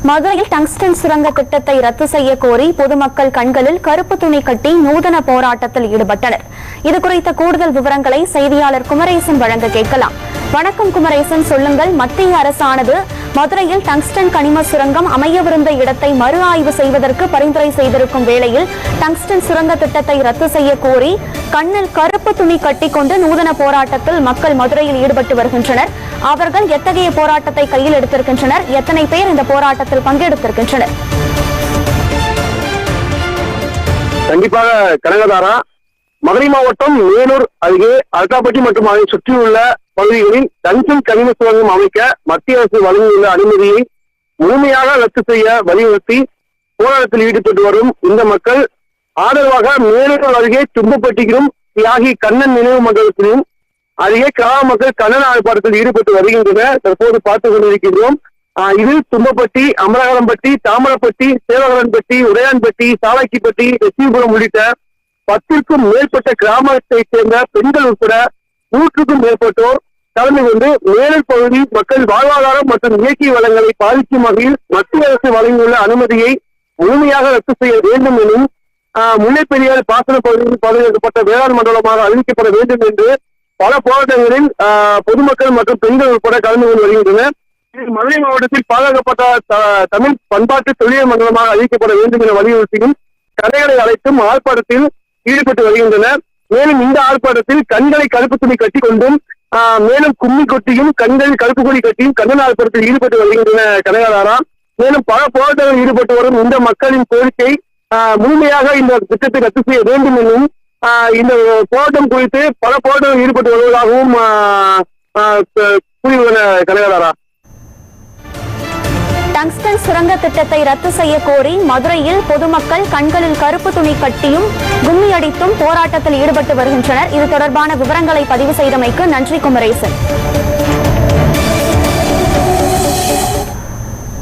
மதுரையில் டங்ஸ்டன் சுரங்க திட்டத்தை ரத்து செய்ய கோரி பொதுமக்கள் கண்களில் கருப்பு துணி கட்டி நூதன போராட்டத்தில் ஈடுபட்டனர். இதுகுறித்த கூடுதல் விவரங்களை செய்தியாளர் குமரேசன் வழங்க கேட்கலாம். வணக்கம் குமரேசன், சொல்லுங்கள். மத்திய அரசானது மதுரையில் டங்ஸ்டன் கனிம சுரங்கம் அமையவிருந்த இடத்தை மறு ஆய்வு செய்வதற்கு பரிந்துரை செய்திருக்கும் வேளையில் டங்ஸ்டன் சுரங்க திட்டத்தை ரத்து செய்ய கோரி கண்ணில் கருப்பு துணி கட்டிக்கொண்டு நூதன போராட்டத்தில் மக்கள் மதுரையில் ஈடுபட்டு வருகின்றனர். அவர்கள் எத்தகைய போராட்டத்தை கையில் எடுத்திருக்கின்றனர்? எத்தனை பேர் இந்த போராட்டத்தில் பங்கெடுத்திருக்கின்றனர்? கண்டிப்பாக கனகதாரா, மதுரை மாவட்டம் மேலூர் அருகே அல்காப்பட்டி மற்றும் அதை சுற்றியுள்ள பகுதிகளில் டங்ஸ்டன் கனிம சுரங்கம் அமைக்க மத்திய அரசு வழங்கியுள்ள அனுமதியை முழுமையாக ரத்து செய்ய வலியுறுத்தி போராட்டத்தில் ஈடுபட்டு வரும் இந்த மக்கள் ஆதரவாக மேலூர் அருகே தும்பப்பட்டியிலும் தியாகி கண்ணன் நினைவு மண்டலத்திலும் அருகே கிராம மக்கள் கண்ணன் ஆர்ப்பாட்டத்தில் ஈடுபட்டு வருகின்றனர். தற்போது பார்த்துக் கொண்டிருக்கின்றோம். இதில் தும்பப்பட்டி, அமரகலம்பட்டி, தாமரப்பட்டி, சேவகரன்பட்டி, உடையான்பட்டி, சாலாக்கிப்பட்டி, லட்சுமிபுரம் உள்ளிட்ட 10க்கும் மேற்பட்ட கிராமத்தைச் சேர்ந்த பெண்கள் உட்பட 100க்கும் மேற்பட்டோர் கலந்து கொண்டு மேலூர் பகுதி மக்கள் வாழ்வாதாரம் மற்றும் இயற்கை வளங்களை பாதிக்கும் வகையில் மத்திய அரசு வழங்கியுள்ள அனுமதியை முழுமையாக ரத்து செய்ய வேண்டும் எனும், முல்லை பெரியாறு பாசன பகுதியில் பாதுகாக்கப்பட்ட வேளாண் மண்டலமாக அறிவிக்கப்பட வேண்டும் என்று பல போராட்டங்களில் பொதுமக்கள் மற்றும் பெண்கள் உட்பட கலந்து கொண்டு வருகின்றனர். மதுரை மாவட்டத்தில் பாதுகாக்கப்பட்ட தமிழ் பண்பாட்டு தொழில் மண்டலமாக அறிவிக்கப்பட வேண்டும் என வலியுறுத்தியும் கடைகளை அழைத்தும் ஆர்ப்பாட்டத்தில் ஈடுபட்டு வருகின்றனர். மேலும் இந்த ஆர்ப்பாட்டத்தில் கண்களை கருப்பு துணி கட்டிக் கொண்டும் மேலும் கும்மி கொட்டியும் கண்களில் கருப்பு கொடி கட்டியும் கண்ணன் ஆர்ப்பாட்டத்தில் ஈடுபட்டு வருகின்றன கனகதாரா. மேலும் பல போராட்டங்களில் ஈடுபட்டு வரும் இந்த மக்களின் கோரிக்கை முழுமையாக இந்த திட்டத்தை ரத்து செய்ய வேண்டும் என்றும், இந்த போராட்டம் குறித்து பல போராட்டங்களில் ஈடுபட்டு வருவதாகவும் கூறியுள்ளன கனகதாரா. டங்ஸ்டன் சுரங்க திட்டத்தை ரத்து செய்ய கோரி மதுரையில் பொதுமக்கள் கண்களில் கருப்பு துணி கட்டியும் கும்மி அடித்தும் போராட்டத்தில் ஈடுபட்டு வருகின்றனர். இது தொடர்பான விவரங்களை பதிவு செய்தமைக்கு நன்றி குமரேசன்.